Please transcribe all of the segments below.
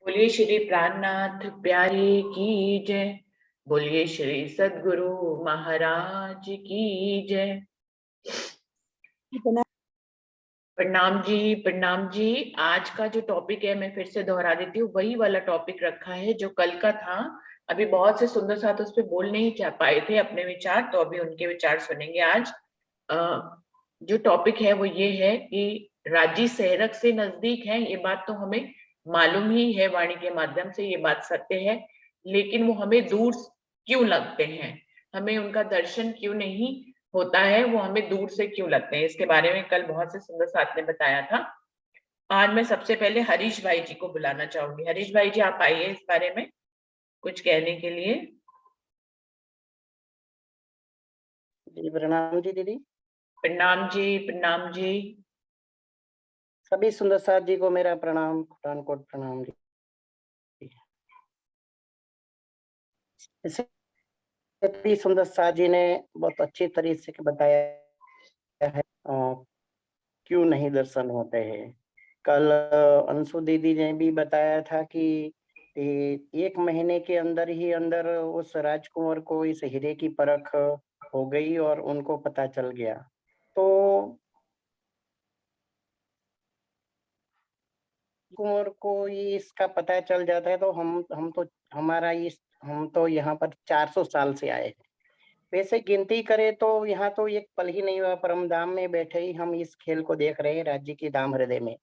बोलिए श्री प्राणनाथ प्यारे की जय। बोलिए श्री सद्गुरु महाराज की जय। प्रणाम जी, प्रणाम जी। आज का जो टॉपिक है मैं फिर से दोहरा देती हूँ, वही वाला टॉपिक रखा है जो कल का था। अभी बहुत से सुंदर साथ उस पर बोल नहीं चाह पाए थे अपने विचार, तो अभी उनके विचार सुनेंगे आज। जो टॉपिक है वो ये है कि राजी सहरक से नजदीक है, ये बात तो हमें मालूम ही है, वाणी के माध्यम से ये बात सत्य है। लेकिन वो हमें दूर क्यों लगते हैं, हमें उनका दर्शन क्यों नहीं होता है, वो हमें दूर से क्यों लगते हैं, इसके बारे में कल बहुत से सुंदर साथ ने बताया था। आज मैं सबसे पहले हरीश भाई जी को बुलाना चाहूंगी। हरीश भाई जी, आप आइए इस बारे में कुछ कहने के लिए। जी प्रणाम जी दीदी। प्रणाम जी, प्रणाम जी। सभी सुंदर साथ जी को मेरा प्रणाम, कोट प्रणाम जी। इसे सभी सुंदर साथ जी ने बहुत अच्छी तरीके से बताया है क्यों नहीं दर्शन होते हैं। कल अंशु दीदी ने भी बताया था कि 1 महीने के अंदर ही अंदर उस राजकुंवर को इस हीरे की परख हो गई और उनको पता चल गया। तो कुंवर को ये इसका पता चल जाता है तो हम तो हमारा इस हम तो यहाँ पर 400 साल से आए हैं। वैसे गिनती करें तो यहाँ तो एक पल ही नहीं हुआ, परम धाम में बैठे ही हम इस खेल को देख रहे हैं। राज्य के दाम हृदय में,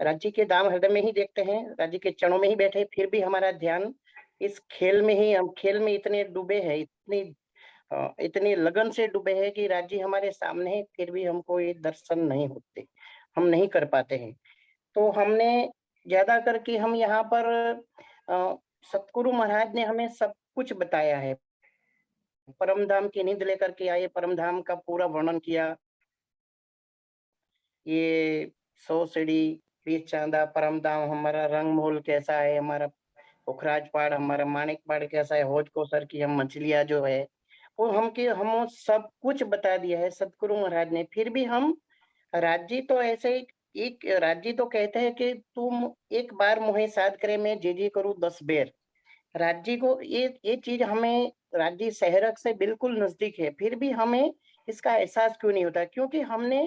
राज्य के दाम हृदय में ही देखते हैं, राज्य के चरणों में ही बैठे, फिर भी हमारा ध्यान इस खेल में ही, हम खेल में इतने डूबे हैं, इतनी लगन से डूबे हैं कि राज्य हमारे सामने है, फिर भी हमको ये दर्शन नहीं होते, हम नहीं कर पाते हैं। तो हमने ज्यादा करके हम यहाँ पर सतगुरु महाराज ने हमें सब कुछ बताया है। परम धाम की नींद लेकर के आए, परम धाम का पूरा वर्णन किया। ये 100 सीढ़ी 20 चांदा परम धाम, हमारा रंग महल कैसा है, हमारा पुखराज पहाड़, हमारा माणिक पहाड़ कैसा है, हौज कोसर की हम मछलियां जो है वो हम सब कुछ बता दिया है सतगुरु महाराज ने। फिर भी हम राज्य तो ऐसे एक राज्य तो कहते हैं कि तुम एक बार मुहे साध करे मैं जी करूँ 10 बेर। राज्य को ये चीज हमें राज्य शहरक से बिल्कुल नजदीक है, फिर भी हमें इसका एहसास क्यों नहीं होता? क्योंकि हमने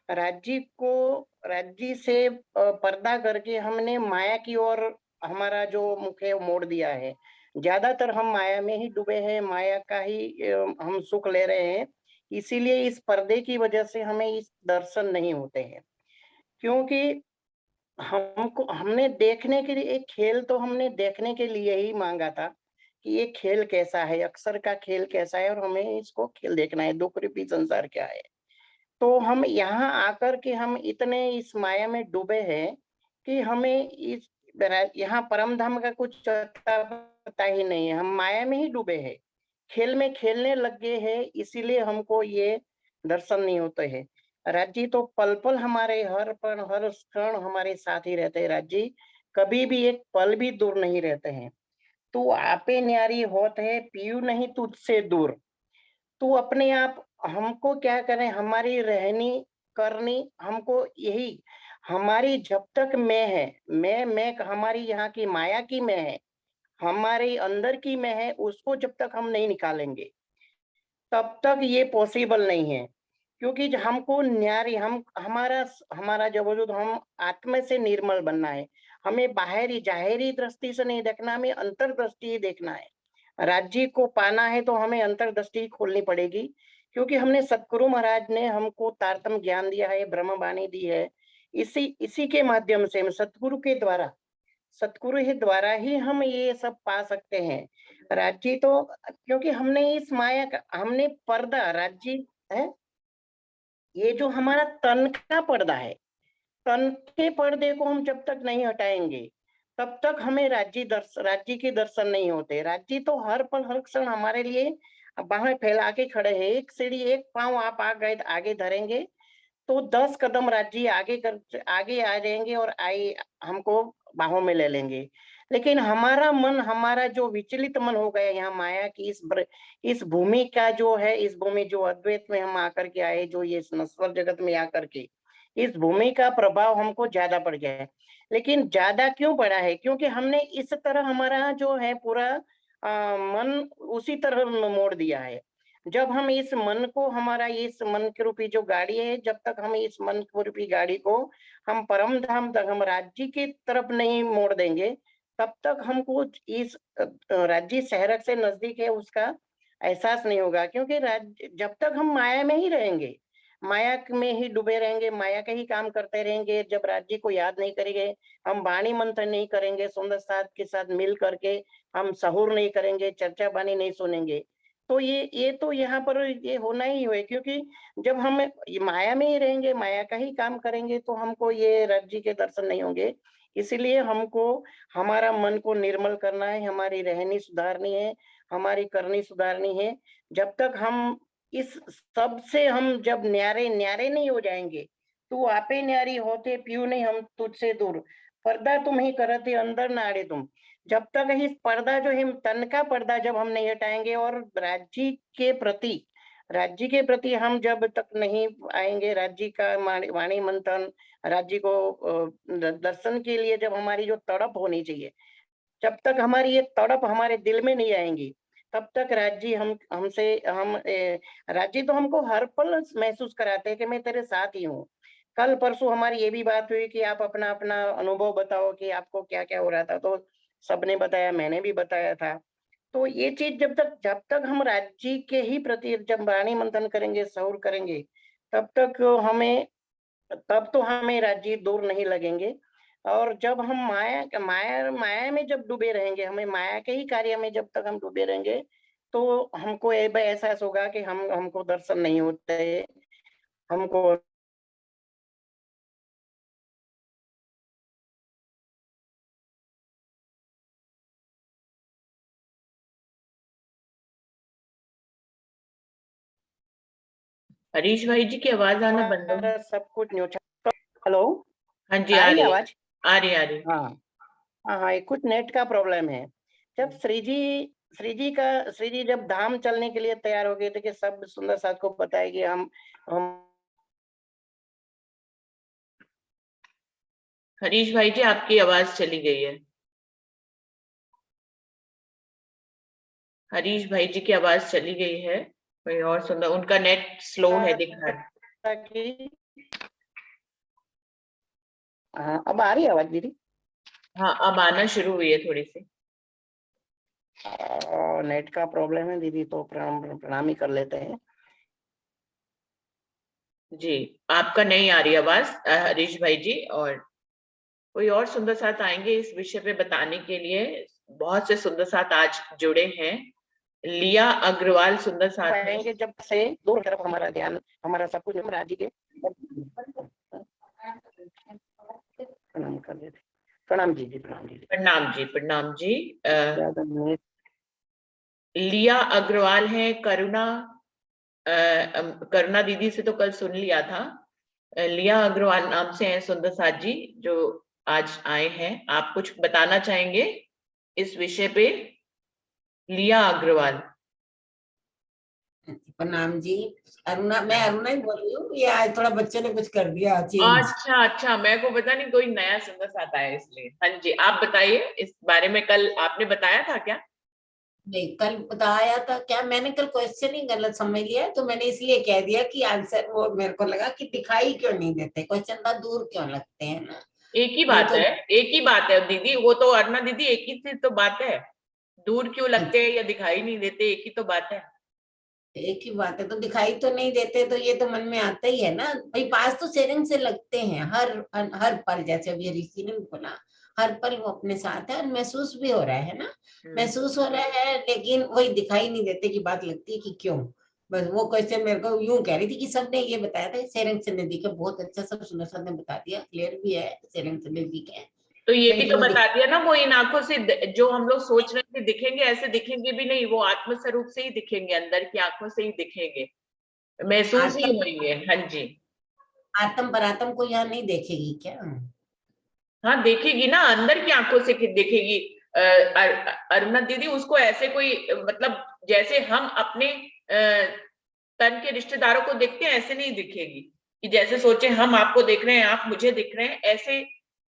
राज्य को राज्य से पर्दा करके हमने माया की ओर हमारा जो मुख है वो मोड़ दिया है। ज्यादातर हम माया में ही डूबे हैं, माया का ही हम सुख ले रहे हैं। इसीलिए इस पर्दे की वजह से हमें इस दर्शन नहीं होते हैं। क्योंकि हमको हमने देखने के लिए एक खेल तो हमने देखने के लिए ही मांगा था कि ये खेल कैसा है, अक्सर का खेल कैसा है, और हमें इसको खेल देखना है, दुख रूपी संसार क्या है। तो हम यहाँ आकर के हम इतने इस माया में डूबे हैं कि हमें इस यहाँ परम धाम का कुछ अता पता ही नहीं है। हम माया में ही डूबे हैं, खेल में खेलने लग गए हैं, इसीलिए हमको ये दर्शन नहीं होते हैं। राज्य तो पल पल हमारे, हर पल हर क्षण हमारे साथ ही रहते हैं। राज्य कभी भी एक पल भी दूर नहीं रहते हैं। तू आपे न्यारी होत है, पीयू नहीं तुझसे दूर। तू अपने आप, हमको क्या करें, हमारी रहनी करनी हमको यही, हमारी जब तक मैं है, मैं हमारी यहाँ की माया की मैं है, हमारे अंदर की मैं है, उसको जब तक हम नहीं निकालेंगे तब तक ये पॉसिबल नहीं है। क्योंकि हमको न्यारी, हम हमारा हमारा जो वजूद, हम आत्मा से निर्मल बनना है। हमें बाहरी जाहिरी दृष्टि से नहीं देखना, हमें अंतर्दृष्टि ही देखना है। राज्य को पाना है तो हमें अंतर्दृष्टि खोलनी पड़ेगी। क्योंकि हमने सतगुरु महाराज ने हमको तारतम ज्ञान दिया है, ब्रह्म वाणी दी है। इसी इसी के माध्यम से हम सतगुरु के द्वारा, सतगुरु ही द्वारा ही हम ये सब पा सकते हैं। राज्य तो क्योंकि हमने इस माया का, हमने पर्दा राज्य है, ये जो हमारा तन का पर्दा है, तन के पर्दे को हम जब तक नहीं हटाएंगे तब तक हमें राज्य के दर्शन नहीं होते। राज्य तो हर पल हर क्षण हमारे लिए बाहें फैला के खड़े हैं। एक सीढ़ी एक पांव आप आगे धरेंगे तो 10 कदम राज्य आगे आ जाएंगे और आए हमको बाहों में ले लेंगे। लेकिन हमारा मन, हमारा जो विचलित मन हो गया यहाँ माया की इस भूमि का जो है, इस भूमि जो अद्वैत में हम आकर के आए, जो ये नश्वर जगत में आकर के इस भूमि का प्रभाव हमको ज्यादा पड़ गया है। लेकिन ज्यादा क्यों पड़ा है? क्योंकि हमने इस तरह हमारा जो है पूरा मन उसी तरह मोड़ दिया है। जब हम इस मन को, हमारा इस मन के रूपी जो गाड़ी है, जब तक हम इस मन को रूपी गाड़ी को हम परम धाम तक, हम राज्य की तरफ नहीं मोड़ देंगे, तब तक हमको इस राज्य शहर से नजदीक है उसका एहसास नहीं होगा। क्योंकि राज्य, जब तक हम माया में ही रहेंगे, माया में ही डूबे रहेंगे, माया के ही काम करते रहेंगे, जब राज्य को याद नहीं करेंगे, हम वाणी मंथन नहीं करेंगे, सुंदर साथ के साथ मिल करके हम सहूर नहीं करेंगे, चर्चा वाणी नहीं सुनेंगे, तो ये तो यहाँ पर ये होना ही है। क्योंकि जब हम ये माया में ही रहेंगे, माया का ही काम करेंगे, तो हमको ये राज्य के दर्शन नहीं होंगे। इसलिए हमको हमारा मन को निर्मल करना है, हमारी रहनी सुधारनी है, हमारी करनी सुधारनी है। जब तक हम इस सब से हम जब न्यारे न्यारे नहीं हो जाएंगे, तू आपे न्यारी होते पीऊ नहीं हम तुझसे दूर, पर्दा तुम ही करते अंदर नाड़े तुम। जब तक इस पर्दा जो है, तन का पर्दा जब हम नहीं हटाएंगे और राज्य के प्रति हम जब तक नहीं आएंगे, राज्य का वाणी मंथन, राज्य को दर्शन के लिए जब हमारी जो तड़प होनी चाहिए, जब तक हमारी ये तड़प हमारे दिल में नहीं आएंगी, तब तक राज्य हम हमसे हम राज्य तो हमको हर पल महसूस कराते हैं कि मैं तेरे साथ ही हूँ। कल परसों हमारी ये भी बात हुई कि आप अपना अपना अनुभव बताओ कि आपको क्या क्या हो रहा था, तो सबने बताया, मैंने भी बताया था। तो ये चीज जब तक हम राज्य के ही प्रति जब वाणी मंथन करेंगे, सौर करेंगे, तब तक हमें तब तो हमें राज्य दूर नहीं लगेंगे। और जब हम माया माया माया में जब डूबे रहेंगे, हमें माया के ही कार्य में जब तक हम डूबे रहेंगे, तो हमको ये एहसास होगा कि हमको दर्शन नहीं होते, हमको हरीश भाई जी की आवाज आना बंद हो। सब कुछ न्यूट्रल। हेलो, हाँ जी, आ आ रही है रही है, आवाज? आ रही, आ रही। हाँ हाँ हाँ, ये कुछ नेट का प्रॉब्लम है। जब श्री जी जब धाम चलने के लिए तैयार हो गए थे कि सब सुंदर साथ को बताया कि हम हरीश भाई जी आपकी आवाज चली गई है। हरीश भाई जी की आवाज चली गई है। कोई और सुंदर, उनका नेट स्लो है दिख रहा है। कि हाँ, अब आ रही है आवाज दीदी? हाँ, अब आना शुरू हुई है थोड़ी सी। नेट का प्रॉब्लम है दीदी, तो प्रणाम ही कर लेते हैं। जी, आपका नहीं आ रही आवाज हरीश भाई जी। और कोई और सुंदर साथ आएंगे इस विषय पे बताने के लिए। बहुत से सुंदर साथ आज जुड़े हैं। लिया अग्रवाल सुंदर साथ है। पाएंगे जब से दूर तरफ हमारा ध्यान, हमारा सब कुछ राज्य के प्रणाम कर देते। प्रणाम जी, प्रणाम जी। प्रणाम जी, प्रणाम जी। ज्यादा नेट लिया अग्रवाल है। करुणा दीदी से तो कल सुन लिया था। लिया अग्रवाल नाम से हैं सुंदर साथ जी, जो आज आए हैं। आप कुछ बताना चाहेंगे इस विषय पे? लिया अग्रवाल। प्रणाम जी। अरुणा, मैं अरुणा ही बोल रही हूँ। ये आज थोड़ा बच्चे ने कुछ कर दिया चेंज। अच्छा अच्छा, मेरे को पता नहीं, कोई नया सुंदर साथ आया इसलिए। हाँ जी, आप बताइए इस बारे में। कल आपने बताया था क्या? नहीं, कल बताया था क्या? मैंने कल क्वेश्चन ही गलत समझ लिया, तो मैंने इसलिए कह दिया कि आंसर, वो मेरे को लगा कि दिखाई क्यों नहीं देते, क्वेश्चन था दूर क्यों लगते हैं ना। एक ही नहीं बात तो है, एक ही बात है दीदी, वो तो अरुणा दीदी एक ही सी तो बात है। दूर क्यों लगते हैं या दिखाई नहीं देते, एक ही तो बात है। एक ही बात है, तो दिखाई तो नहीं देते, तो ये तो मन में आता ही है ना भाई। पास तो शेयरिंग से लगते हैं हर पल, जैसे अभी ऋषि ने बोला, हर पल वो अपने साथ है और महसूस भी हो रहा है ना। महसूस हो रहा है, लेकिन वही दिखाई नहीं देते की बात लगती है कि क्यों। बस वो क्वेश्चन मेरे को यूं कह रही थी कि सबने ये बताया था शेयरिंग से नजदीक है, बहुत अच्छा, सब सुंदर साथ ने बता दिया, क्लियर भी है, शेयरिंग से नजदीक है। तो ये भी लेकिन तो वो बता दिया ना, वो इन आंखों से जो हम लोग सोच रहे थे दिखेंगे, ऐसे दिखेंगे भी नहीं, वो आत्म स्वरूप से ही दिखेंगे, अंदर की आंखों से ही दिखेंगे, महसूस ही आत्म होंगे। हाँ जी। आत्म परात्म को यहाँ नहीं देखेगी क्या? हाँ देखेगी ना, अंदर की आंखों से देखेगी। अरुणा दीदी उसको ऐसे कोई, मतलब जैसे हम अपने तन के रिश्तेदारों को देखते हैं, ऐसे नहीं दिखेगी। कि जैसे सोचे हम आपको देख रहे हैं, आप मुझे दिख रहे हैं, ऐसे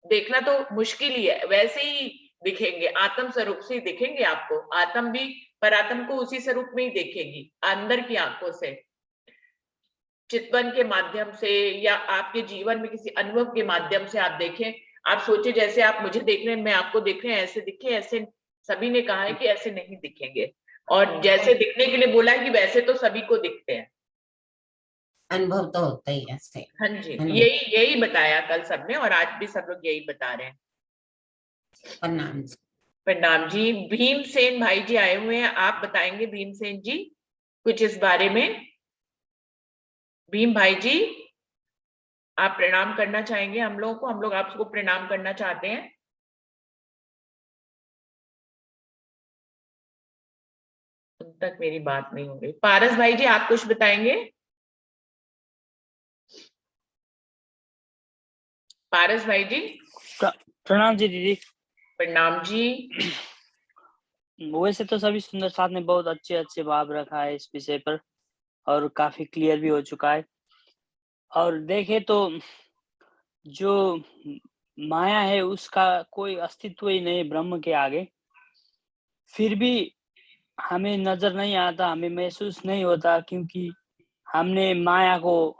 देखना तो मुश्किल ही है। वैसे ही दिखेंगे, आत्म स्वरूप से ही दिखेंगे आपको। आत्म भी परात्म को उसी स्वरूप में ही देखेगी, अंदर की आंखों से, चितवन के माध्यम से, या आपके जीवन में किसी अनुभव के माध्यम से आप देखें। आप सोचे जैसे आप मुझे देख रहे हैं, मैं आपको देख रहे हैं, ऐसे दिखे, ऐसे सभी ने कहा है कि ऐसे नहीं दिखेंगे। और जैसे दिखने के लिए बोला है कि वैसे तो सभी को दिखते हैं। अनुभव तो होता ही है ऐसे। हाँ जी, अनुभव। यही यही बताया कल सबने, और आज भी सब लोग यही बता रहे हैं। प्रणाम जी। प्रणाम जी। भीमसेन भाई जी आए हुए हैं, आप बताएंगे भीमसेन जी कुछ इस बारे में? भीम भाई जी, आप प्रणाम करना चाहेंगे हम लोगों को? हम लोग आपको प्रणाम करना चाहते हैं। उन तक मेरी बात नहीं हो गई। पारस भाई जी, आप कुछ बताएंगे? पारस भाई जी। प्रणाम जी दीदी। प्रणाम जी। वैसे तो सभी सुंदर साथ ने बहुत अच्छे अच्छे भाव रखा है इस विषय पर, और काफी क्लियर भी हो चुका है। और देखे तो जो माया है उसका कोई अस्तित्व ही नहीं ब्रह्म के आगे। फिर भी हमें नजर नहीं आता, हमें महसूस नहीं होता, क्योंकि हमने माया को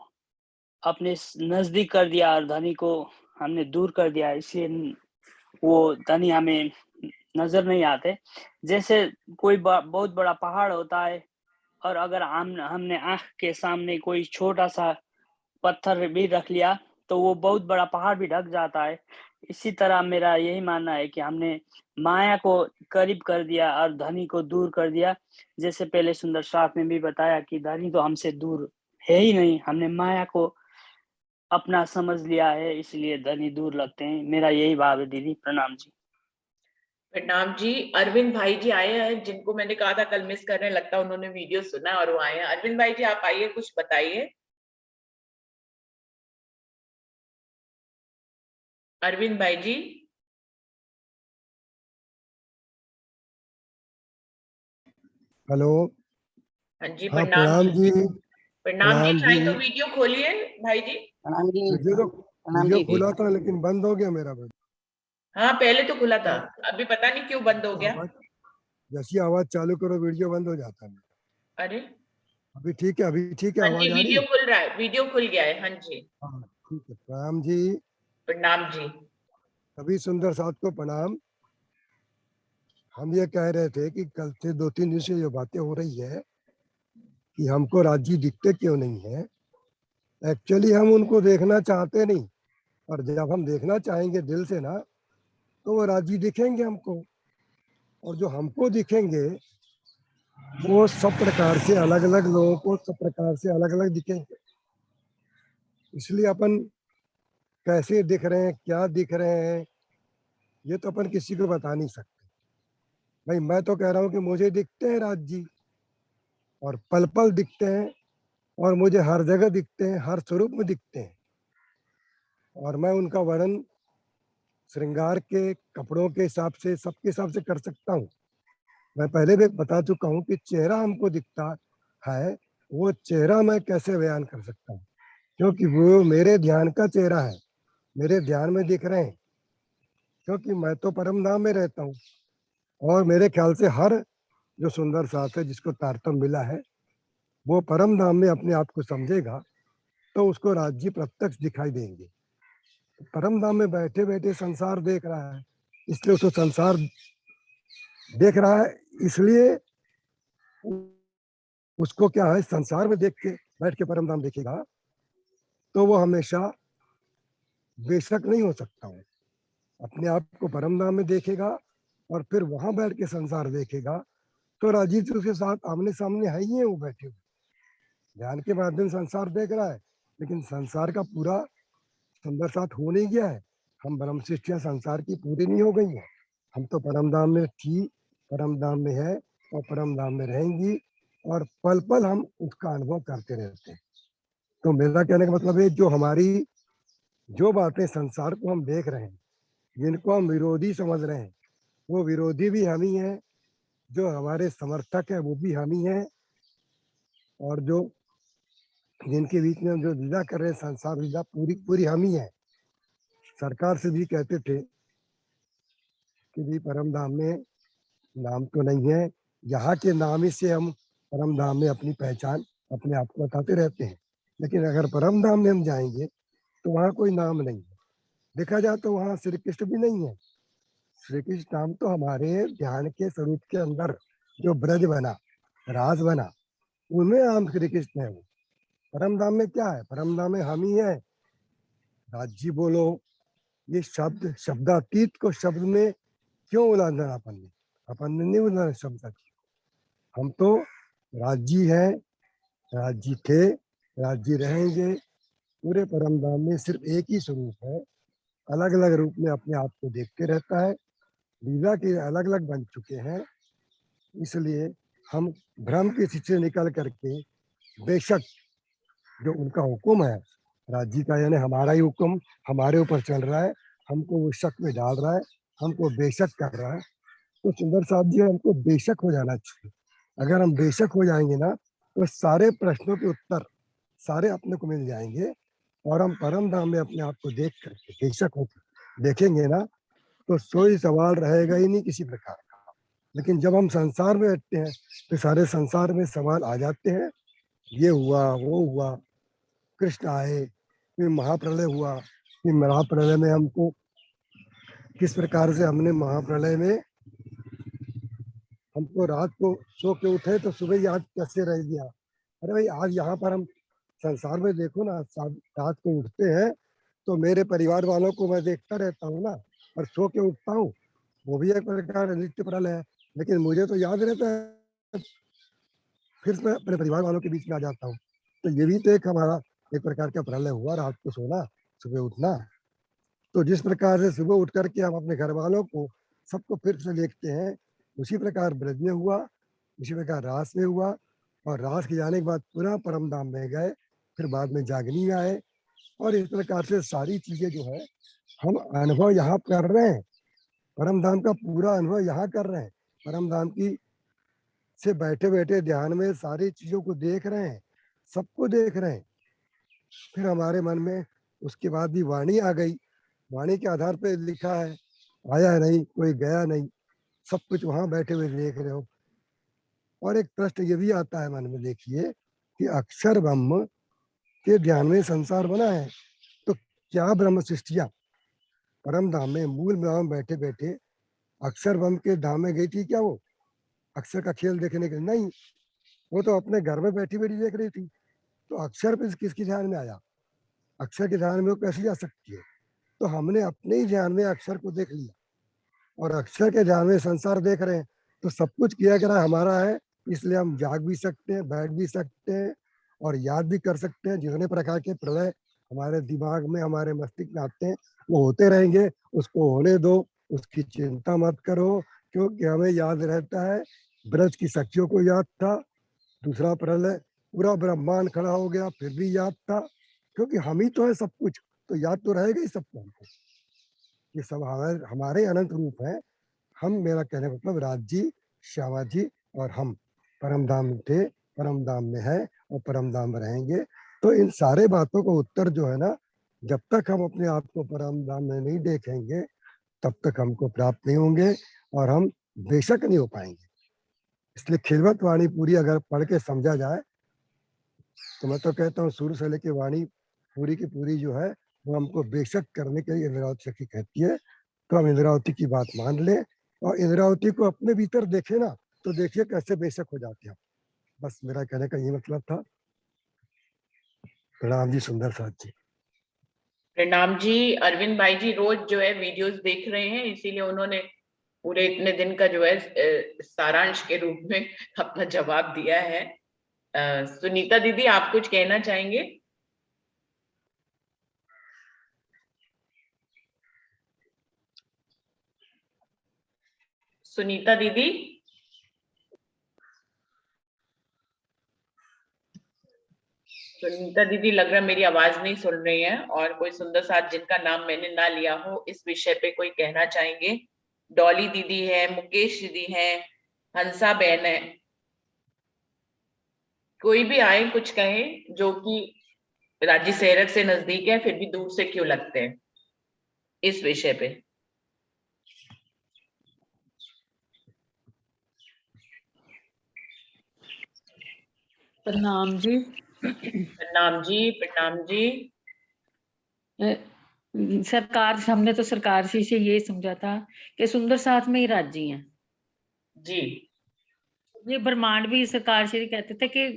अपने नजदीक कर दिया और धनी को हमने दूर कर दिया, इसलिए वो धनी हमें नजर नहीं आते। जैसे कोई बहुत बड़ा पहाड़ होता है, और अगर हमने आंख के सामने कोई छोटा सा पत्थर भी रख लिया तो वो बहुत बड़ा पहाड़ भी ढक जाता है। इसी तरह मेरा यही मानना है कि हमने माया को करीब कर दिया और धनी को दूर कर दिया। जैसे पहले सुंदर साथ ने भी बताया कि धनी तो हमसे दूर है ही नहीं, हमने माया को अपना समझ लिया है, इसलिए धनी दूर लगते हैं। मेरा यही भाव है दीदी। प्रणाम जी। प्रणाम जी। अरविंद भाई जी आए हैं, जिनको मैंने कहा था कल मिस करने, लगता उन्होंने वीडियो सुना और वो आए हैं। अरविंद भाई जी, आप आइए, कुछ बताइए। अरविंद भाई जी। हेलो। हाँ जी, हाँ प्रणाम प्रणाम जी। जी। प्रणाम जी, प्रणाम जी। चाहे तो वीडियो खोलिए भाई जी। प्रणाम जी। वीडियो प्रणाम वीडियो जी। खोला था लेकिन बंद हो गया मेरा वीडियो। हाँ, पहले तो खुला था, तो अभी पता नहीं क्यों बंद हो गया। आवाज जैसी आवाज चालू करो वीडियो बंद हो जाता है। अरे, अभी ठीक है, अभी ठीक है, हाँ जी, आवाज आ रही वीडियो है। खुल रहा है, वीडियो खुल गया है। हाँ जी। हाँ ठीक है। प्रणाम जी। प्रणाम जी। सभी सुंदर साथ को प्रणाम। हम ये कह रहे थे कि कल से 2-3 दिन से जो बातें हो रही है कि हमको राज्य दिखते क्यों नहीं है। एक्चुअली हम उनको देखना चाहते नहीं, और जब हम देखना चाहेंगे दिल से ना, तो वो राज्य दिखेंगे हमको। और जो हमको दिखेंगे वो सब प्रकार से अलग अलग लोगों को सब प्रकार से अलग अलग दिखेंगे। इसलिए अपन कैसे दिख रहे हैं, क्या दिख रहे हैं, ये तो अपन किसी को बता नहीं सकते। भाई मैं तो कह रहा हूँ कि मुझे दिखते हैं राज जी, और पल पल दिखते हैं, और मुझे हर जगह दिखते हैं, हर स्वरूप में दिखते हैं। और मैं उनका वर्णन श्रृंगार के कपड़ों के हिसाब से, सबके हिसाब से कर सकता हूँ। मैं पहले भी बता चुका हूँ कि चेहरा हमको दिखता है, वो चेहरा मैं कैसे बयान कर सकता हूँ, क्योंकि वो मेरे ध्यान का चेहरा है, मेरे ध्यान में दिख रहे हैं। क्योंकि मैं तो परम धाम में रहता हूँ, और मेरे ख्याल से हर जो सुंदर साथ है जिसको तारतम्य मिला है, वो परम धाम में अपने आप को समझेगा तो उसको राज्य प्रत्यक्ष दिखाई देंगे। परम धाम में बैठे बैठे संसार देख रहा है, इसलिए उसको संसार देख रहा है, इसलिए उसको क्या है, संसार में देख के बैठ के परम धाम देखेगा तो वो हमेशा बेशक नहीं हो सकता है। अपने आप को परम धाम में देखेगा और फिर वहां बैठ के संसार देखेगा, तो राजीव जी उसके साथ आमने सामने है ही है, वो बैठे हुए ध्यान के माध्यम संसार देख रहा है, लेकिन संसार का पूरा सुंदर साथ हो नहीं गया है। हम ब्रह्म सृष्टियां संसार की पूरी नहीं हो गई है। हम तो परम धाम में थी, परम धाम में है, और परम धाम में रहेंगी, और पल पल हम उसका अनुभव करते रहते हैं। तो मेरा कहने का मतलब है, जो हमारी जो बातें संसार को हम देख रहे हैं, जिनको हम विरोधी समझ रहे हैं, वो विरोधी भी हम ही हैं, जो हमारे समर्थक है वो भी हम ही हैं, और जो जिनके बीच में हम जो लीला कर रहे हैं, संसार लीला पूरी पूरी हम ही है। सरकार से भी कहते थे कि भी परम धाम में नाम तो नहीं है, यहाँ के नाम ही से हम परम धाम में अपनी पहचान अपने आप को बताते रहते हैं। लेकिन अगर परम धाम में हम जाएंगे तो वहाँ कोई नाम नहीं है। देखा जाए तो वहाँ श्री कृष्ण भी नहीं है। श्री कृष्ण नाम तो हमारे ध्यान के स्वरूप के अंदर जो ब्रज बना, राज बना, उनमें नाम श्री कृष्ण है। वो परम धाम में क्या है? परम धाम में हम ही है। राज्य बोलो, ये शब्द शब्दातीत को शब्द में क्यों उलाना? अपन ने नहीं उलाना शब्द। हम तो राज्य है, राज्य थे, राज्य रहेंगे। पूरे परम धाम में सिर्फ एक ही स्वरूप है, अलग अलग रूप में अपने आप को देखते रहता है। लीला के अलग अलग बन चुके हैं, इसलिए हम भ्रम की स्थिति से निकल करके बेशक जो उनका हुक्म है राज्य का, यानी हमारा ही हुक्म हमारे ऊपर चल रहा है, हमको वो शक में डाल रहा है, हमको बेशक कर रहा है। तो सुंदर साहब जी, हमको बेशक हो जाना चाहिए। अगर हम बेशक हो जाएंगे ना तो सारे प्रश्नों के उत्तर सारे अपने को मिल जाएंगे और हम परम धाम में अपने आप को देख करके बेशक होते देखेंगे ना तो कोई सवाल रहेगा ही नहीं किसी प्रकार का। लेकिन जब हम संसार में बैठते हैं तो सारे संसार में सवाल आ जाते हैं, ये हुआ वो हुआ, कृष्ण आए, फिर महाप्रलय हुआ, फिर महाप्रलय में हमको किस प्रकार से हमने महाप्रलय में हमको रात को सो के उठे तो सुबह याद कैसे रह गया। अरे भाई आज यहाँ पर हम संसार में देखो ना, रात को उठते हैं तो मेरे परिवार वालों को मैं देखता रहता हूँ ना, और सो के उठता हूँ, वो भी एक प्रकार नित्य प्रलय है। लेकिन मुझे तो याद रहता है, फिर मैं अपने परिवार वालों के बीच में आ जाता हूँ। तो ये भी तो एक हमारा एक प्रकार का प्रलय हुआ, रात को सोना सुबह उठना। तो जिस प्रकार से सुबह उठ करके हम अपने घर वालों को सबको फिर से देखते हैं, उसी प्रकार ब्रज में हुआ, उसी प्रकार रास में हुआ, और रास के जाने के बाद पुनः परम धाम में गए, फिर बाद में जागनी में आए। और इस प्रकार से सारी चीजें जो है हम अनुभव यहाँ कर रहे हैं, परम धाम का पूरा अनुभव यहाँ कर रहे हैं। परम धाम की से बैठे बैठे ध्यान में सारी चीजों को देख रहे हैं, सबको देख रहे हैं। फिर हमारे मन में उसके बाद भी वाणी आ गई, वाणी के आधार पर लिखा है, आया नहीं कोई गया नहीं, सब कुछ वहां बैठे हुए देख रहे हो। और एक प्रश्न ये भी आता है मन में, देखिए कि अक्षर ब्रह्म के ध्यान में संसार बना है, तो क्या ब्रह्म सृष्टिया परम धाम में मूल धाम बैठे बैठे अक्षर ब्रह्म के धाम में गई थी क्या? वो अक्षर का खेल देखने के लिए नहीं, वो तो अपने घर में बैठी बैठी देख रही थी। तो अक्षर पे किसके ध्यान में आया? अक्षर के ध्यान में वो कैसे जा सकती है? तो हमने अपने ही ध्यान में अक्षर को देख लिया और अक्षर के ध्यान में संसार देख रहे हैं। तो सब कुछ किया करा हमारा है, इसलिए हम जाग भी सकते हैं, बैठ भी सकते हैं और याद भी कर सकते हैं। जितने प्रकार के प्रलय हमारे दिमाग में हमारे मस्तिष्क में आते हैं वो होते रहेंगे, उसको होने दो, उसकी चिंता मत करो, क्योंकि हमें याद रहता है ब्रज की सखियों को याद था, दूसरा प्रलय पूरा ब्रह्मांड खड़ा हो गया फिर भी याद था, क्योंकि हम ही तो है सब कुछ, तो याद तो रहेगा ही सबको हमको। ये सब हमारे अनंत रूप है। हम, मेरा कहने का मतलब राज जी, श्यामा जी और हम परम धाम थे, परम धाम में है और परम धाम में रहेंगे। तो इन सारे बातों का उत्तर जो है ना, जब तक हम अपने आप को परम धाम में नहीं देखेंगे तब तक हमको प्राप्त नहीं होंगे और हम बेशक नहीं हो पाएंगे। इसलिए खिलवत वाणी पूरी अगर पढ़ के समझा जाए तो मैं तो कहता हूँ शुरू से लेके वाणी पूरी की पूरी जो है वो हमको बेशक करने के लिए इंद्रावती सखी कहती है। तो हम इंद्रावती की बात मान लें और इंद्रावती को अपने भीतर देखे ना, तो देखिए कैसे बेशक हो जाते हैं। बस मेरा कहने का ये मतलब था। प्रणाम जी सुंदर साथ जी। प्रणाम जी। अरविंद भाई जी रोज जो है वीडियोस देख रहे हैं, इसीलिए उन्होंने पूरे इतने दिन का जो है सारांश के रूप में अपना जवाब दिया है। सुनीता दीदी, आप कुछ कहना चाहेंगे? सुनीता दीदी, सुनीता दीदी लग रहा है मेरी आवाज नहीं सुन रही है। और कोई सुंदर साथ जिनका नाम मैंने ना लिया हो इस विषय पे कोई कहना चाहेंगे? डॉली दीदी है, मुकेश दीदी है, हंसा बहन है, कोई भी आए कुछ कहे जो कि राज्य सेहरक से नजदीक है फिर भी दूर से क्यों लगते हैं, इस विषय पे। प्रणाम जी। प्रणाम जी, प्रणाम जी। सरकार, हमने तो सरकार से ये समझा था कि सुंदर साथ में ही राज्य हैं। जी ये ब्रह्मांड भी सरकार से कहते थे कि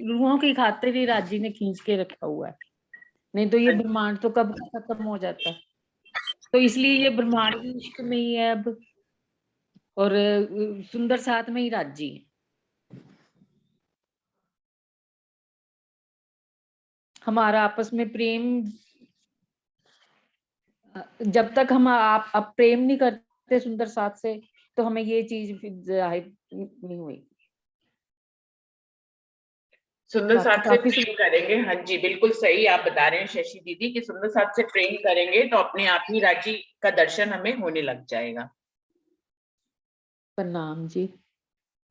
रूहों की खातिर ही राज्य ने खींच के रखा हुआ है, नहीं तो ये ब्रह्मांड तो कब खत्म हो जाता। तो इसलिए ये ब्रह्मांड भी इश्क में ही है अब, और सुंदर साथ में ही राज्य है। हमारा आपस में प्रेम, जब तक हम आप प्रेम नहीं करते सुंदर साथ से, तो हमें ये चीज जाहिर नहीं हुई। सुंदर साथ से काफी प्रेम करेंगे। हाँ जी, बिल्कुल सही आप बता रहे हैं शशि दीदी कि सुंदर साथ से प्रेम करेंगे तो अपने आप ही राज्य का दर्शन हमें होने लग जाएगा। प्रणाम जी।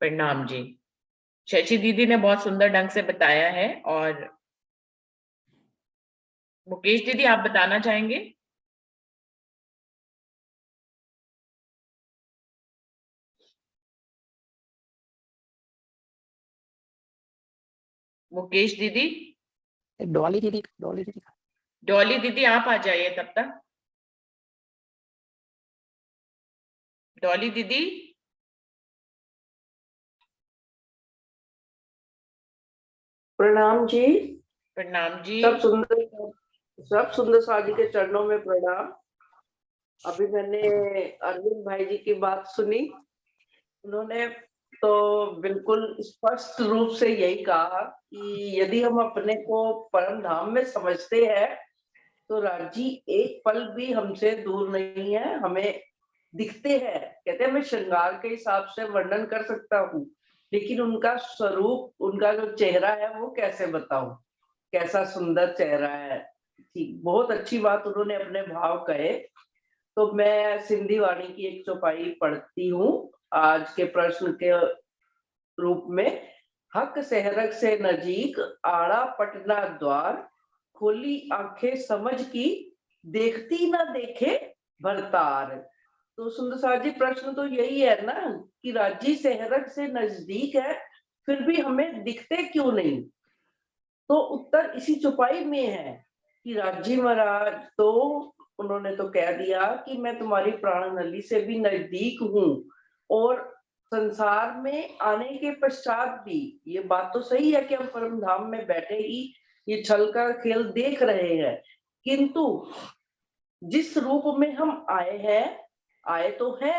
प्रणाम जी। शशि दीदी ने बहुत सुंदर ढंग से बताया है। और मुकेश दीदी आप बताना चाहेंगे? मुकेश दीदी, डॉली दीदी, डॉली दीदी। डॉली दीदी आप आ जाइए तब तक। डॉली दीदी, प्रणाम जी। प्रणाम जी। सब सुंदर साजी के चरणों में प्रणाम। अभी मैंने अरविंद भाई जी की बात सुनी, उन्होंने तो बिल्कुल स्पष्ट रूप से यही कहा कि यदि हम अपने को परम धाम में समझते हैं तो राजी एक पल भी हमसे दूर नहीं है, हमें दिखते हैं। कहते हैं मैं श्रृंगार के हिसाब से वर्णन कर सकता हूँ, लेकिन उनका स्वरूप, उनका जो चेहरा है वो कैसे बताऊं, कैसा सुंदर चेहरा है। ठीक, बहुत अच्छी बात उन्होंने अपने भाव कहे। तो मैं सिंधी वाणी की एक चौपाई पढ़ती हूँ आज के प्रश्न के रूप में। हक सहरक से नजीक आड़ा पटना द्वार, खोली आंखें समझ की देखती ना देखे भरतार। तो सुंदर साथ जी प्रश्न तो यही है ना कि राजी सहरक से नजदीक है फिर भी हमें दिखते क्यों नहीं। तो उत्तर इसी चौपाई में है कि राजी महाराज तो उन्होंने तो कह दिया कि मैं तुम्हारी प्राण नली से भी नजदीक हूँ, और संसार में आने के पश्चात भी ये बात तो सही है कि हम परम धाम में बैठे ही ये छल का खेल देख रहे हैं, किंतु जिस रूप में हम आए हैं, आए तो है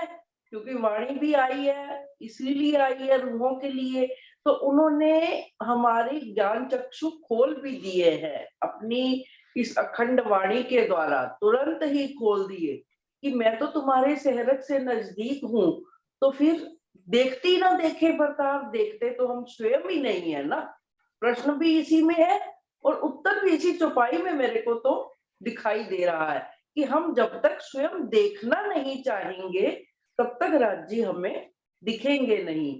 क्योंकि वाणी भी आई है, इसीलिए आई है रूहों के लिए। तो उन्होंने हमारे ज्ञान चक्षु खोल भी दिए हैं अपनी इस अखंड वाणी के द्वारा, तुरंत ही खोल दिए कि मैं तो तुम्हारे सहरक से नजदीक हूँ। तो फिर देखती ना देखे बर्ताव, देखते तो हम स्वयं ही नहीं है ना। प्रश्न भी इसी में है और उत्तर भी इसी चौपाई में मेरे को तो दिखाई दे रहा है कि हम जब तक स्वयं देखना नहीं चाहेंगे तब तक राज्य हमें दिखेंगे नहीं।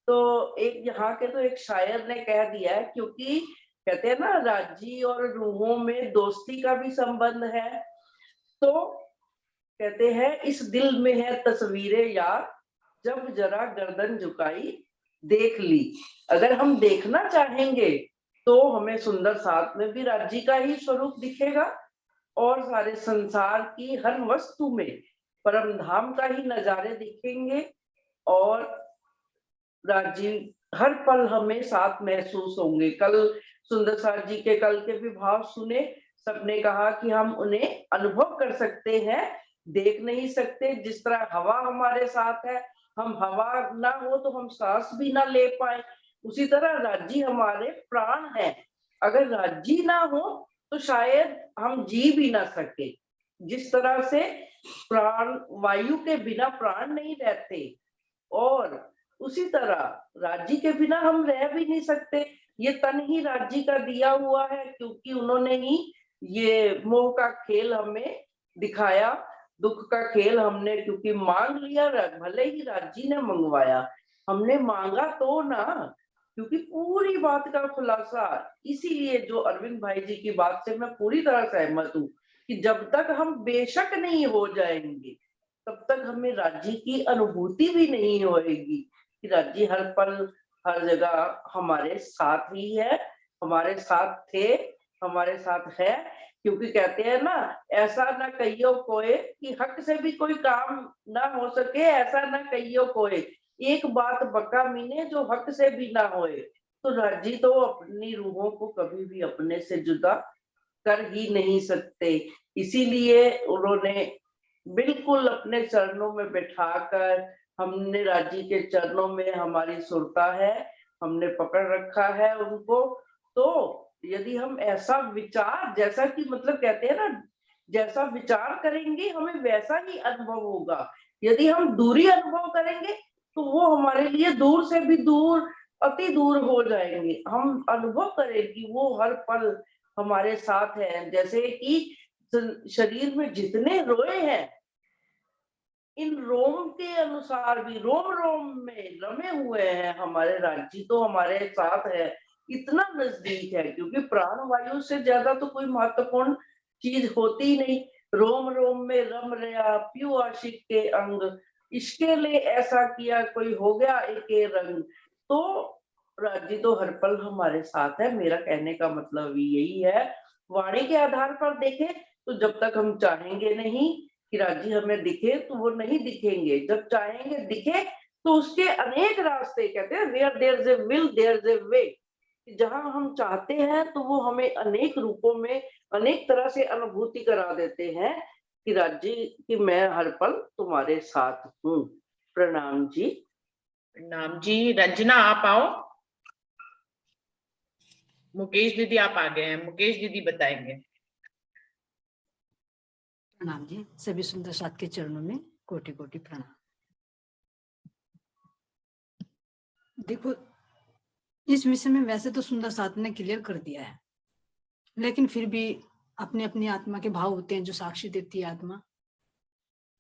तो एक यहाँ के तो एक शायर ने कह दिया है, क्योंकि कहते हैं ना राज्य और रूहों में दोस्ती का भी संबंध है। तो कहते हैं इस दिल में है तस्वीरें यार, जब जरा गर्दन झुकाई देख ली। अगर हम देखना चाहेंगे तो हमें सुंदर साथ में भी राज्य का ही स्वरूप दिखेगा और सारे संसार की हर वस्तु में परम धाम का ही नजारे दिखेंगे, और राज्य हर पल हमें साथ महसूस होंगे। कल सुंदर साथ जी के कल के भी भाव सुने, सबने कहा कि हम उन्हें अनुभव कर सकते हैं, देख नहीं सकते। जिस तरह हवा हमारे साथ है, हम हवा ना हो तो हम सांस भी ना ले पाए, उसी तरह राज्य हमारे प्राण है। अगर राज्य ना हो तो शायद हम जी भी ना सके। जिस तरह से प्राण, वायु के बिना प्राण नहीं रहते, और उसी तरह राज्य के बिना हम रह भी नहीं सकते। ये तन ही राज्य का दिया हुआ है, क्योंकि उन्होंने ही ये मोह का खेल हमें दिखाया, दुख का खेल हमने क्योंकि मांग लिया, भले ही राज्य ने मंगवाया, हमने मांगा तो ना। क्योंकि पूरी बात का खुलासा, इसीलिए जो अरविंद भाई जी की बात से मैं पूरी तरह सहमत हूँ कि जब तक हम बेशक नहीं हो जाएंगे तब तक हमें राज्य की अनुभूति भी नहीं होएगी कि राज्य हर पल हर जगह हमारे साथ ही है, हमारे साथ थे, हमारे साथ है। क्योंकि कहते हैं ना, ऐसा ना कहियो कोई कि हक से भी कोई काम ना हो सके, ऐसा ना कहियो कोई, एक बात बका मीने जो हक से भी ना होए। तो राज्य तो अपनी रूहों को कभी भी अपने से जुदा कर ही नहीं सकते, इसीलिए उन्होंने बिल्कुल अपने चरणों में बैठाकर, हमने राज्य के चरणों में हमारी सुरता है, हमने पकड़ रखा है उनको। तो यदि हम ऐसा विचार, जैसा कि मतलब कहते हैं ना, जैसा विचार करेंगे हमें वैसा ही अनुभव होगा। यदि हम दूरी अनुभव करेंगे तो वो हमारे लिए दूर से भी दूर, अति दूर हो जाएंगे। हम अनुभव करें कि वो हर पल हमारे साथ है। जैसे कि शरीर में जितने रोए हैं, इन रोम के अनुसार भी रोम रोम में रमे हुए हैं हमारे राज्य, तो हमारे साथ है, इतना नजदीक है। क्योंकि प्राण वायु से ज्यादा तो कोई महत्वपूर्ण चीज होती ही नहीं। रोम रोम में रम रहा प्यू आशिक के अंग, इसके लिए ऐसा किया कोई हो गया एके रंग। तो राज्य तो हर पल हमारे साथ है। मेरा कहने का मतलब यही है। वाणी के आधार पर देखें तो जब तक हम चाहेंगे नहीं कि राज्य हमें दिखे तो वो नहीं दिखेंगे। जब चाहेंगे दिखे तो उसके अनेक रास्ते, कहते हैं where there is a will there is a way. जहां हम चाहते हैं तो वो हमें अनेक रूपों में अनेक तरह से अनुभूति करा देते हैं कि राज्य कि मैं हर पल तुम्हारे साथ हूँ। प्रणाम जी। प्रणाम जी। रंजना आप आओ। मुकेश दीदी आप आ गए हैं, मुकेश दीदी बताएंगे। प्रणाम जी, सभी सुंदर साथ के चरणों में कोटि कोटि प्रणाम। देखो, इस विषय में वैसे तो सुंदर साथ ने क्लियर कर दिया है, लेकिन फिर भी अपने अपनी आत्मा के भाव होते हैं जो साक्षी देती है आत्मा।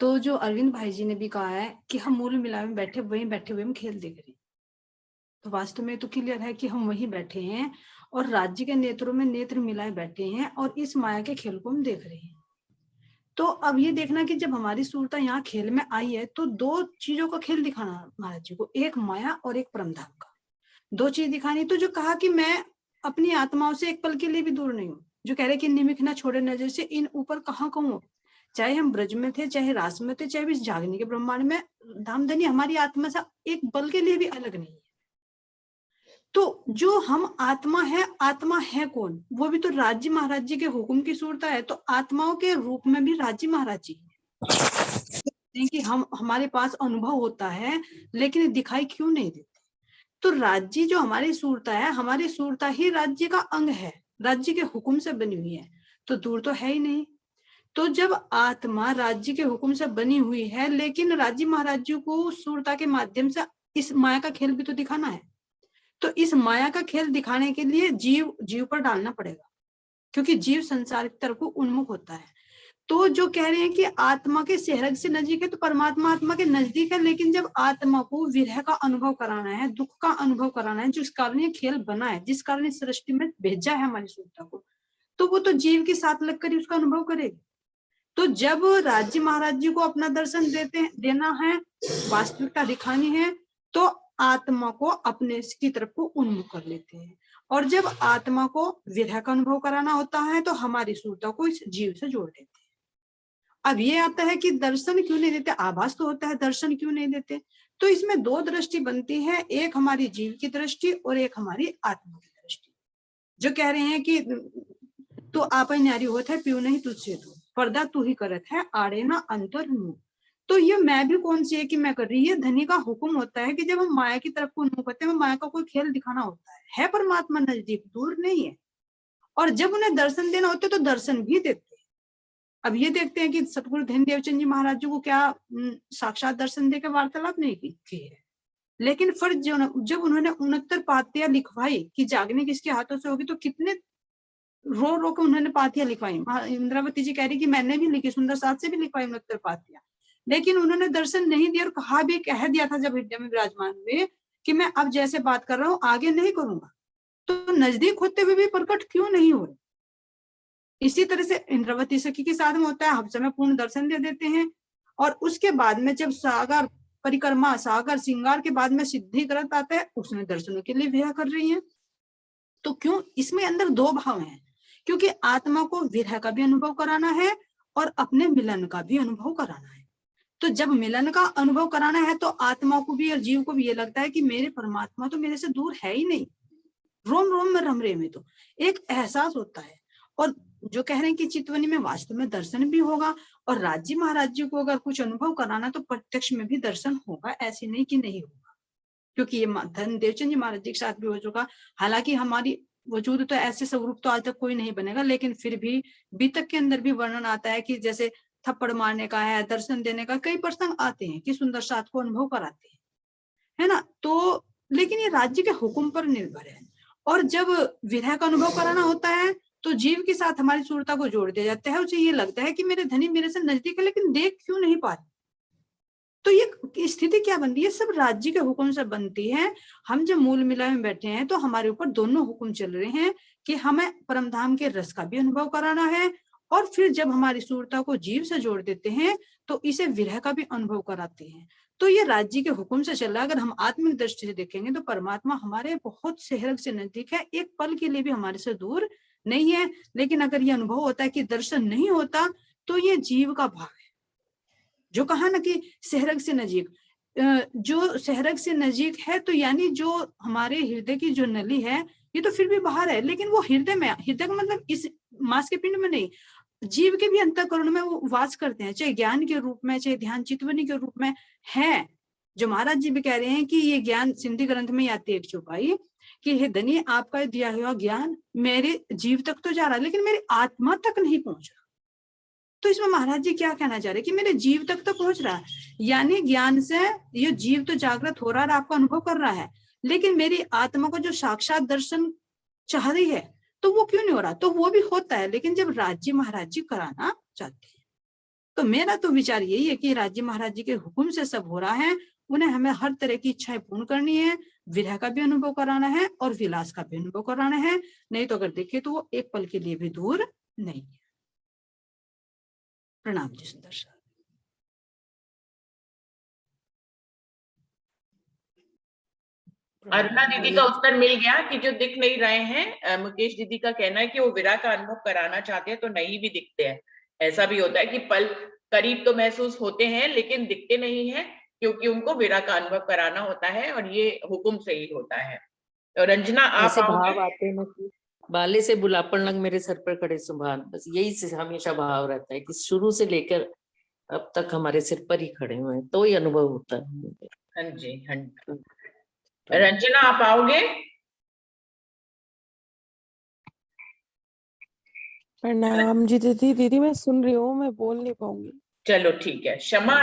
तो जो अरविंद भाई जी ने भी कहा है कि हम मूल मिला में बैठे हुए हम खेल देख रहे हैं, तो वास्तव में तो क्लियर है कि हम वहीं बैठे हैं और राज्य के नेत्रों में नेत्र मिलाए बैठे हैं और इस माया के खेल को हम देख रहे हैं। तो अब ये देखना कि जब हमारी सूरता यहाँ खेल में आई है तो दो चीजों का खेल दिखाना महाराज जी को, एक माया और एक परमधाम का, दो चीज दिखानी। तो जो कहा कि मैं अपनी आत्माओं से एक पल के लिए भी दूर नहीं हूँ, जो कह रहे कि निमिख ना छोड़े नजर से, इन ऊपर कहाँ कहूँ, चाहे हम ब्रज में थे, चाहे रास में थे, चाहे इस जागने के ब्रह्मांड में, धामधनी हमारी आत्मा से एक पल के लिए भी अलग नहीं है। तो जो हम आत्मा है कौन? वो भी तो राज्य महाराज जी के हुक्म की सूरत है। तो आत्माओं के रूप में भी राज्य महाराज जी है कि हम हमारे पास अनुभव होता है लेकिन दिखाई क्यों नहीं देते। तो राज्य जो हमारी सूरता है, हमारी सूरता ही राज्य का अंग है, राज्य के हुक्म से बनी हुई है, तो दूर तो है ही नहीं। तो जब आत्मा राज्य के हुक्म से बनी हुई है, लेकिन राज्य महाराज जी को सूरता के माध्यम से इस माया का खेल भी तो दिखाना है। तो इस माया का खेल दिखाने के लिए जीव पर डालना पड़ेगा, क्योंकि जीव संसार की तरफ उन्मुख होता है। तो जो कह रहे हैं कि आत्मा के सहरग से नजदीक है, तो परमात्मा आत्मा के नजदीक है, लेकिन जब आत्मा को विरह का अनुभव कराना है, दुख का अनुभव कराना है, जिस कारण ये खेल बना है, जिस कारण इस सृष्टि में भेजा है हमारी सूरता को, तो वो तो जीव के साथ लगकर उसका अनुभव करेगी। तो जब राज्य महाराज जी को अपना दर्शन देना है, वास्तविकता दिखानी है, तो आत्मा को अपने की तरफ को उन्मुख कर लेते हैं। और जब आत्मा को विरह का अनुभव कराना होता है तो हमारी सूरता को इस जीव से जोड़ देते हैं। अब ये आता है कि दर्शन क्यों नहीं देते, आभास तो होता है, दर्शन क्यों नहीं देते। तो इसमें दो दृष्टि बनती है, एक हमारी जीव की दृष्टि और एक हमारी आत्मा की दृष्टि। जो कह रहे हैं कि तो आप न्यारी होता है, प्यू नहीं तुझसे तू, पर्दा तू ही करत है, आड़े ना अंतर नू। तो ये मैं भी कौन सी है कि मैं कर रही, ये धनी का हुक्म होता है कि जब हम माया की तरफ को उन्मुख करते हैं, माया का कोई खेल दिखाना होता है परमात्मा नजदीक, दूर नहीं है। और जब उन्हें दर्शन देना होता है तो दर्शन भी देते हैं। अब ये देखते हैं कि सतगुरु धन देवचंद जी महाराज जी को क्या साक्षात दर्शन देकर वार्तालाप नहीं की है, लेकिन फिर जब उन्होंने 69 पातियां लिखवाई कि जागने किसके हाथों से होगी, तो कितने रो रो के उन्होंने पातियां लिखवाई। इंद्रावती जी कह रही कि मैंने भी लिखी, सुंदर साथ से भी लिखवाई 69 पातियां, लेकिन उन्होंने दर्शन नहीं दिया और कह दिया था जब हृदय में विराजमान हुए कि मैं अब जैसे बात कर रहा हूँ आगे नहीं करूंगा, तो नजदीक होते हुए भी प्रकट क्यों नहीं हो रहे। इसी तरह से इंद्रवती सखी के साथ में होता है, हम समय पूर्ण दर्शन दे देते हैं, और उसके बाद में जब सागर परिक्रमा, सागर श्रृंगार के बाद में सिद्धिकृत आता है, उसमें दर्शनों के लिए विरह कर रही है। तो क्यों, इसमें अंदर दो भाव हैं, क्योंकि आत्मा को विरह का भी अनुभव कराना है और अपने मिलन का भी अनुभव कराना है। तो जब मिलन का अनुभव कराना है तो आत्मा को भी और जीव को भी ये लगता है कि मेरे परमात्मा तो मेरे से दूर है ही नहीं, रोम रोम में रम रहे में, तो एक एहसास होता है। और जो कह रहे हैं कि चितवनी में वास्तव में दर्शन भी होगा, और राज्य महाराज जी को अगर कुछ अनुभव कराना तो प्रत्यक्ष में भी दर्शन होगा, ऐसे नहीं कि नहीं होगा, क्योंकि ये धन देवचंद जी महाराज जी के साथ भी हो चुका। हालांकि हमारी वजूद तो ऐसे स्वरूप तो आज तक कोई नहीं बनेगा, लेकिन फिर भी बीतक के अंदर भी वर्णन आता है कि जैसे थप्पड़ मारने का है, दर्शन देने का, कई प्रसंग आते हैं कि सुंदर साथ को अनुभव कराते हैं, है ना। तो लेकिन ये राज्य के हुक्म पर निर्भर है, और जब विरह का अनुभव कराना होता है तो जीव के साथ हमारी सूरता को जोड़ दिया जाता है। उसे ये लगता है कि मेरे धनी मेरे से नजदीक है लेकिन देख क्यों नहीं पा रहे। तो ये स्थिति क्या बनती है, सब राज्य के हुक्म से बनती है। हम जब मूल मिला में बैठे हैं तो हमारे ऊपर दोनों हुक्म चल रहे हैं कि हमें परमधाम के रस का भी अनुभव कराना है, और फिर जब हमारी सूरता को जीव से जोड़ देते हैं तो इसे विरह का भी अनुभव कराते हैं। तो ये राज्य के हुक्म से चल रहा है। अगर हम आत्मिक दृष्टि से देखेंगे तो परमात्मा हमारे बहुत सहरग से नजदीक है, एक पल के लिए भी हमारे से दूर नहीं है। लेकिन अगर ये अनुभव होता है कि दर्शन नहीं होता तो ये जीव का भाव है, जो कहा ना कि सहरग से नजीक, जो सहरग से नजीक है तो यानी जो हमारे हृदय की जो नली है ये तो फिर भी बाहर है, लेकिन वो हृदय में, हृदय का मतलब इस मांस के पिंड में नहीं, जीव के भी अंतःकरण में वो वास करते हैं, चाहे ज्ञान के रूप में चाहे ध्यान चितवनी के रूप में है। जो महाराज जी भी कह रहे हैं कि ये ज्ञान सिंधी ग्रंथ में आती है एक चौपाई कि हे धनी आपका दिया हुआ ज्ञान मेरे जीव तक तो जा रहा है लेकिन मेरी आत्मा तक नहीं पहुंच रहा। तो इसमें महाराज जी क्या कहना चाह रहे हैं कि मेरे जीव तक तो पहुंच रहा है, यानी ज्ञान से ये जीव तो जागृत हो रहा है, आपका अनुभव कर रहा है, लेकिन मेरी आत्मा को जो साक्षात दर्शन चाह रही है तो वो क्यों नहीं हो रहा। तो वो भी होता है, लेकिन जब राज्य महाराज जी कराना चाहते हैं। तो मेरा तो विचार यही है कि राज्य महाराज जी के हुक्म से सब हो रहा है, उन्हें हमें हर तरह की इच्छाएं पूर्ण करनी है, विरह का भी अनुभव कराना है और विलास का भी अनुभव कराना है। नहीं तो अगर देखे तो वो एक पल के लिए भी दूर नहीं है। प्रणाम जी सुंदर साहब। अरुणा दीदी का उत्तर मिल गया कि जो दिख नहीं रहे हैं। मुकेश दीदी का कहना है कि वो विरह का अनुभव कराना चाहते हैं तो नहीं भी दिखते हैं। ऐसा भी होता है कि पल करीब तो महसूस होते हैं लेकिन दिखते नहीं है, क्योंकि उनको विरह का अनुभव कराना होता है और ये हुक्म से ही होता है। तो रंजना आप ऐसे भाव आओगे? आते हैं ना कि बाले से बुलापन लग मेरे सर पर खड़े सुभान, बस यही से हमेशा भाव रहता है कि शुरू से लेकर अब तक हमारे सिर पर ही खड़े हुए हैं, तो ही अनुभव होता है। हाँ जी, हाँ जी। रंजना आप आओगे? प्रणाम जी दीदी। दीदी मैं सुन रही हूँ, मैं बोल नहीं पाऊंगी। चलो ठीक है। क्षमा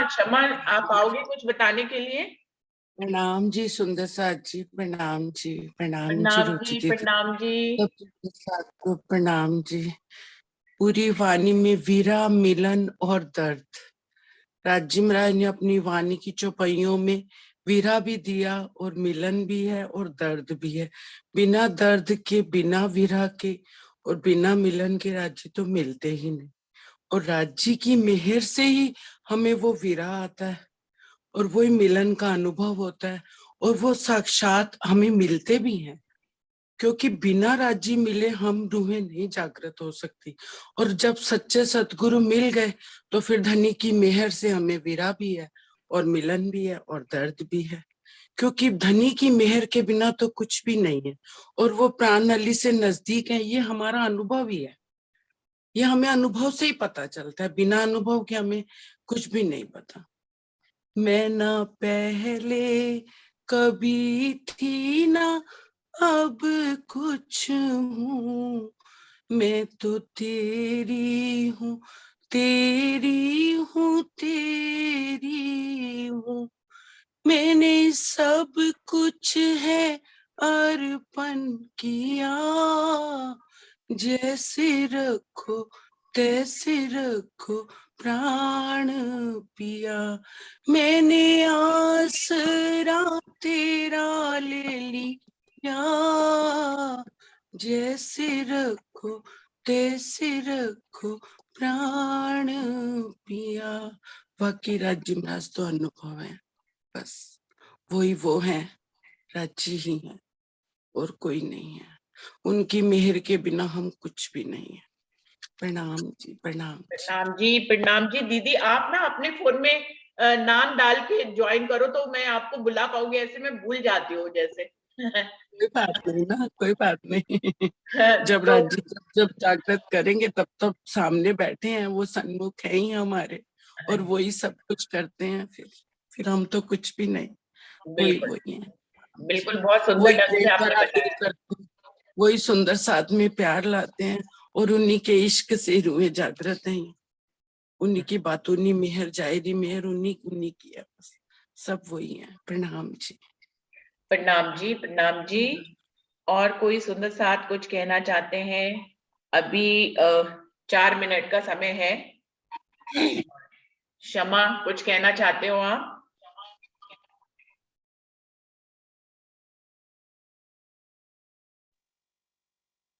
आप आओगे कुछ बताने के लिए? प्रणाम जी सुंदर साथ जी, प्रणाम जी, प्रणाम जी प्रणाम रुचि जी, दीदी, प्रणाम जी। सब सुंदर साथ को प्रणाम जी। पूरी वाणी में वीरा, मिलन और दर्द, राज्य महाराज ने अपनी वाणी की चौपाइयों में वीरा भी दिया और मिलन भी है और दर्द भी है। बिना दर्द के, बिना वीरा के और बिना मिलन के राज्य तो मिलते ही नहीं, और राज्य की मेहर से ही हमें वो वीरा आता है और वही मिलन का अनुभव होता है, और वो साक्षात हमें मिलते भी हैं, क्योंकि बिना राज्य मिले हम रूहें नहीं जागृत हो सकती। और जब सच्चे सतगुरु मिल गए तो फिर धनी की मेहर से हमें वीरा भी है और मिलन भी है और दर्द भी है, क्योंकि धनी की मेहर के बिना तो कुछ भी नहीं है। और वो प्राण नली से नजदीक है, ये हमारा अनुभव ही है, ये हमें अनुभव से ही पता चलता है, बिना अनुभव के हमें कुछ भी नहीं पता। मैं ना पहले कभी थी ना अब कुछ हूँ, मैं तो तेरी हूँ, तेरी हूँ, तेरी हूँ। मैंने सब कुछ है अर्पण किया, जैसे रखो तैसे रखो प्राण पिया। मैंने आसरा तेरा ले लिया, जैसे रखो तैसे रखो प्राण पिया। बाकी राज्य महाराज तो अनुभव है, बस वही वो है, राज्य ही है और कोई नहीं है। उनकी मेहर के बिना हम कुछ भी नहीं है। प्रणाम जी, प्रणाम जी। प्रणाम जी, प्रणाम जी। दीदी आप ना अपने फोन में नाम डाल के ज्वाइन करो तो मैं आपको बुला पाऊंगी, ऐसे मैं भूल जाती हूँ जैसे। कोई बात नहीं ना, कोई बात नहीं। जब तो राज्य जब जागृत करेंगे तब तब सामने बैठे हैं, वो सन्मुख है ही हमारे, और वही सब कुछ करते हैं। फिर हम तो कुछ भी नहीं, वही बिल्कुल वही है। बिल्कुल, बहुत सुंदर वही ढंग प्रेम से आपने भरा दिल बताया। करते हैं, वही सुंदर साथ में प्यार लाते हैं, और उन्हीं के इश्क से रूहें जागृत हैं। उन्हीं की बात, उन्हीं मेहर, जायरी मेहर उन्हीं उन्हीं की है, बस सब वही है। प्रणाम जी। प्रणाम जी, प्रणाम जी। और कोई सुंदर साथ कुछ कहना चाहते हैं? अभी 4 मिनट का समय है। क्षमा, कुछ कहना चाहते हो आप?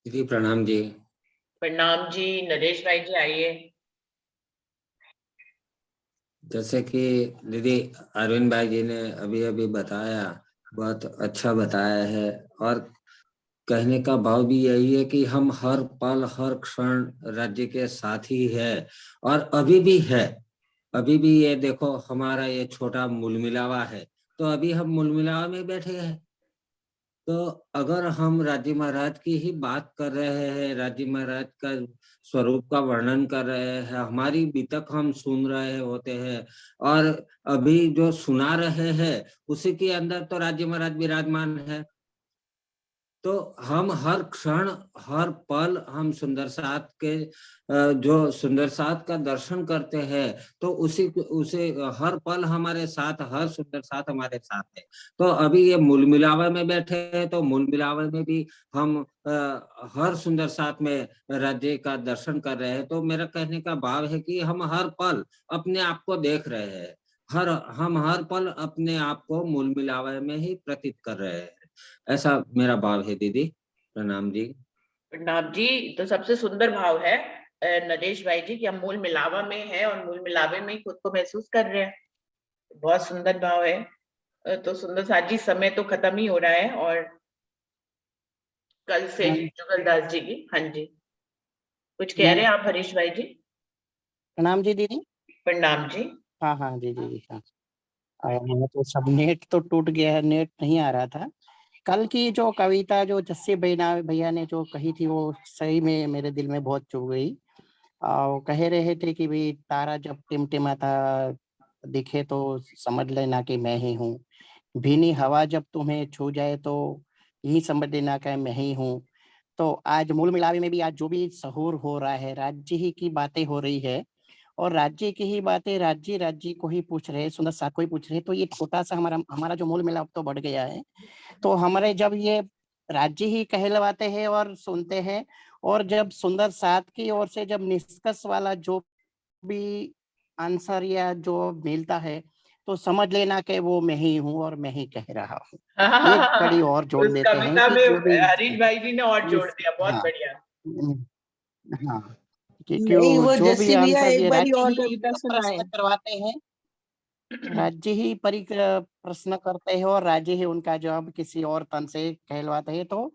दीदी प्रणाम जी। प्रणाम जी, नरेश भाई जी आइए। जैसे कि दीदी अरविंद भाई जी ने अभी अभी बताया, बहुत अच्छा बताया है, और कहने का भाव भी यही है कि हम हर पल हर क्षण राज्य के साथ ही है, और अभी भी है। अभी भी ये देखो हमारा ये छोटा मुलमिलावा है, तो अभी हम मुलमिलावा में बैठे हैं। तो अगर हम राज्य महाराज की ही बात कर रहे हैं, राज्य महाराज का स्वरूप का वर्णन कर रहे हैं, हमारी बीतक हम सुन रहे होते हैं, और अभी जो सुना रहे हैं उसी के अंदर तो राज्य महाराज विराजमान है। तो हम हर क्षण हर पल हम सुंदर साथ के जो सुंदर साथ का दर्शन करते हैं, तो उसे हर पल हमारे साथ, हर सुंदर साथ हमारे साथ है। तो अभी ये मूल मिलावे में बैठे हैं, तो मूल मिलावे में भी हम हर सुंदर साथ में राज्य का दर्शन कर रहे हैं। तो मेरा कहने का भाव है कि हम हर पल अपने आप को देख रहे हैं, हम हर पल अपने आप को मूल मिलावे में ही प्रतीत कर रहे हैं। ऐसा मेरा भाव है दीदी। प्रणाम जी। प्रणाम जी। तो सबसे सुंदर भाव है नरेश भाई जी कि हम मूल मिलावा में हैं और मूल मिलावे में ही खुद को महसूस कर रहे हैं। बहुत सुंदर भाव है। तो सुंदर साथ जी, समय तो खत्म ही हो रहा है, और कल से जुगलदास जी की। हाँ जी, कुछ कह रहे हैं आप हरीश भाई जी? प्रणाम जी दीदी। प्रणाम जी। हाँ हाँ जी जी हाँ। तो सब नेट तो टूट गया है, नेट नहीं आ रहा था। कल की जो कविता जो जस्सी भैया ने जो कही थी, वो सही में मेरे दिल में बहुत चुभ गई। वो कह रहे थे कि भाई तारा जब टिमटिमाता दिखे तो समझ लेना कि मैं ही हूँ, भीनी हवा जब तुम्हें छू जाए तो यही समझ लेना कि मैं ही हूँ। तो आज मूल मिलावे में भी आज जो भी सहूर हो रहा है, राज्य ही की बातें हो रही है, और राज्य की ही बातें राज्य राज्य को ही पूछ रहे हैं, सुंदर साथ को ही पूछ रहे हैं। तो ये छोटा सा हमारा हमारा जो मूल मिलाप तो बढ़ गया है। तो हमारे जब ये राज्य ही कहलवाते हैं और सुनते हैं, और जब सुंदर साथ की ओर से जब निष्कर्ष वाला जो भी आंसर या जो मिलता है, तो समझ लेना कि वो मैं ही हूँ और मैं ही कह रहा हूँ। एक कड़ी और जोड़ उस देते हैं कविता कि में जो भी हरीश भाई जी ने और जोड़ दिया, बहुत हाँ बढ़िया। हाँ, कि नहीं, वो जो भी जस्सी भैया आंसर एक ये बारी राज्य और ही कविता सुनाए। प्रश्न करवाते हैं, राज्य ही प्रश्न करते हैं और राज्य ही उनका जवाब किसी और तन से कहलवाते हैं। तो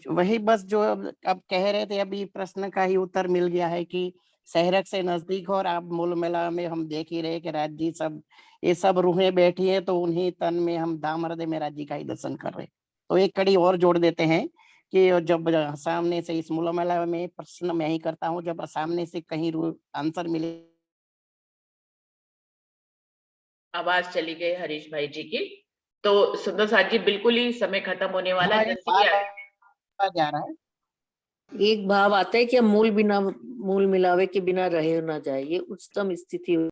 वही बस जो अब कह रहे थे, अभी प्रश्न का ही उत्तर मिल गया है कि शहरक से नजदीक हो, और आप मूल मेला में हम देख ही रहे कि राज्य सब ये सब रूहें बैठी हैं, तो उन्हीं तन में हम दाम हृदय में राज्य का ही दर्शन कर रहे हैं। तो एक कड़ी और जोड़ देते हैं कि जब सामने से इस मूल मेला में प्रश्न मैं ही करता हूँ, जब सामने से कहीं आंसर मिले। आवाज चली गई हरीश भाई जी की। तो सुंदर साथ जी, बिल्कुल ही समय खत्म होने वाला है, जैसे बार कि बार जा रहा है। एक भाव आता है कि हम मूल मिलावे के बिना रहे ना जाए, ये उच्चतम स्थिति